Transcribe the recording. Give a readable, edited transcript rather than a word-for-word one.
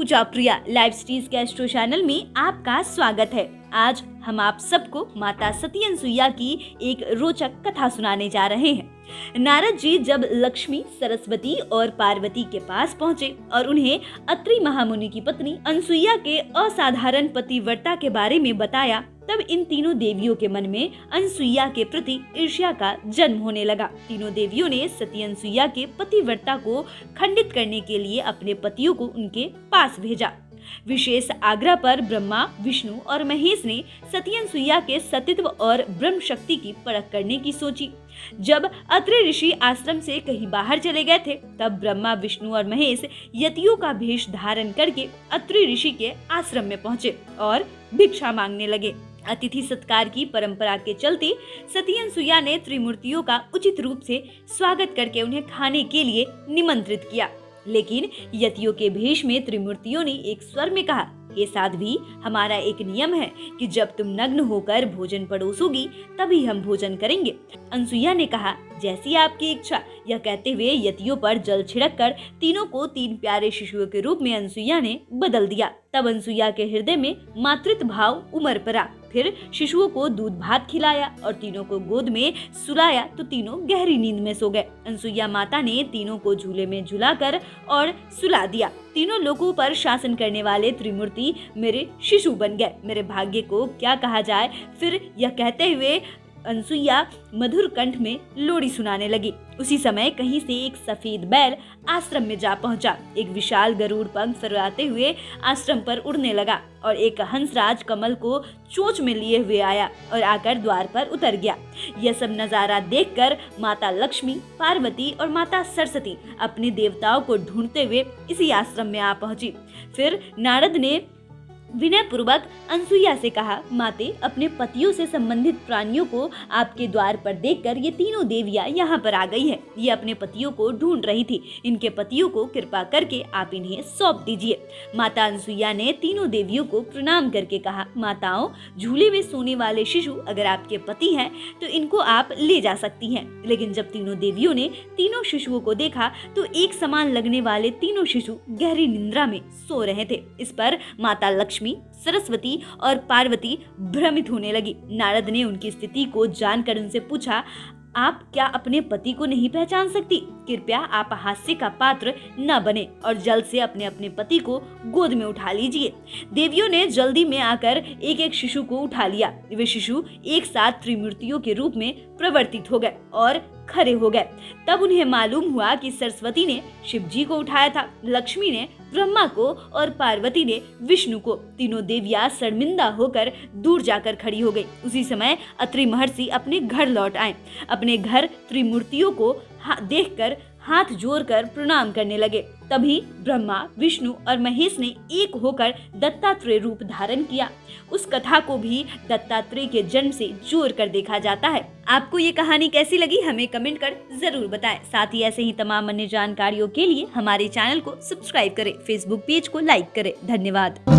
पूजा प्रिया live स्ट्रीज Castro channel में आपका स्वागत है। आज हम आप सबको माता सती अनसुईया की एक रोचक कथा सुनाने जा रहे हैं। नारद जी जब लक्ष्मी, सरस्वती और पार्वती के पास पहुँचे और उन्हें अत्रि महामुनि की पत्नी अनसुईया के असाधारण पतिव्रता के बारे में बताया, तब इन तीनों देवियों के मन में अनसुईया के प्रति ईर्ष्या का जन्म होने लगा। तीनों देवियों ने सती अनसुईया के पतिव्रता को खंडित करने के लिए अपने पतियों को उनके पास भेजा। विशेष आग्रह पर ब्रह्मा, विष्णु और महेश ने सती अनसुईया के सतीत्व और ब्रह्म शक्ति की परख करने की सोची। जब अत्रि ऋषि आश्रम से कहीं बाहर चले गए थे, तब ब्रह्मा, विष्णु और महेश यतियों का भेष धारण करके अत्रि ऋषि के आश्रम में पहुंचे और भिक्षा मांगने लगे। अतिथि सत्कार की परंपरा के चलते सती अनसुईया ने त्रिमूर्तियों का उचित रूप से स्वागत करके उन्हें खाने के लिए निमंत्रित किया। लेकिन यतियों के भेष में त्रिमूर्तियों ने एक स्वर में कहा, हे साध्वी, हमारा एक नियम है कि जब तुम नग्न होकर भोजन परोसोगी तभी हम भोजन करेंगे। अनसुईया ने कहा, जैसी आपकी इच्छा। यह कहते हुए यतियों पर जल छिड़क कर तीनों को 3 प्यारे शिशुओं के रूप में अनसुईया ने बदल दिया। तब अनसुईया के हृदय में मातृत्व भाव उमड़ पड़ा। फिर शिशुओं को दूध भात खिलाया और तीनों को गोद में सुलाया तो तीनों गहरी नींद में सो गए। अनसुईया माता ने तीनों को झूले में झुलाकर और सुला दिया। तीनों लोगों पर शासन करने वाले त्रिमूर्ति मेरे शिशु बन गए। मेरे भाग्य को क्या कहा जाए। फिर यह कहते हुए अनसुईया मधुर कंठ में लोरी सुनाने लगी। उसी समय कहीं से एक सफेद बैल आश्रम में जा पहुंचा। एक विशाल गरुड़ पंख फहराते हुए आश्रम पर उड़ने लगा और एक हंसराज कमल को चोंच में लिए हुए आया और आकर द्वार पर उतर गया। यह सब नजारा देखकर माता लक्ष्मी, पार्वती और माता सरस्वती अपने देवताओं को ढूंढते हुए इसी आश्रम में आ पहुंची। फिर नारद ने विनय पूर्वक अनसुईया से कहा, माते, अपने पतियों से संबंधित प्राणियों को आपके द्वार पर देखकर ये तीनों देवियां यहाँ पर आ गई हैं। ये अपने पतियों को ढूंढ रही थी। इनके पतियों को कृपा करके आप इन्हें सौंप दीजिए। माता अनसुईया ने तीनों देवियों को प्रणाम करके कहा, माताओं, झूले में सोने वाले शिशु अगर आपके पति हैं तो इनको आप ले जा सकती हैं। लेकिन जब तीनों देवियों ने तीनों शिशुओं को देखा तो एक समान लगने वाले तीनों शिशु गहरी निद्रा में सो रहे थे। इस पर माता लक्ष्मी, सरस्वती और पार्वती भ्रमित होने लगी। नारद ने उनकी स्थिति को जानकर उनसे पूछा, आप क्या अपने पति को नहीं पहचान सकती? कृपया आप हास्य का पात्र न बने और जल्द से अपने अपने पति को गोद में उठा लीजिए। देवियों ने जल्दी में आकर एक एक शिशु को उठा लिया। वे शिशु एक साथ त्रिमूर्तियों के रूप में प्रवर्तित हो गए और खड़े हो गए। तब उन्हें मालूम हुआ कि सरस्वती ने शिव जी को उठाया था, लक्ष्मी ने ब्रह्मा को और पार्वती ने विष्णु को। तीनों देवियां शर्मिंदा होकर दूर जाकर खड़ी हो गई। उसी समय अत्रि महर्षि अपने घर लौट आए। अपने घर त्रिमूर्तियों को देखकर हाथ जोड़कर प्रणाम करने लगे। तभी ब्रह्मा, विष्णु और महेश ने एक होकर दत्तात्रेय रूप धारण किया। उस कथा को भी दत्तात्रेय के जन्म से जोड़कर देखा जाता है। आपको ये कहानी कैसी लगी हमें कमेंट कर जरूर बताएं। साथ ही ऐसे ही तमाम अन्य जानकारियों के लिए हमारे चैनल को सब्सक्राइब करें, फेसबुक पेज को लाइक करें। धन्यवाद।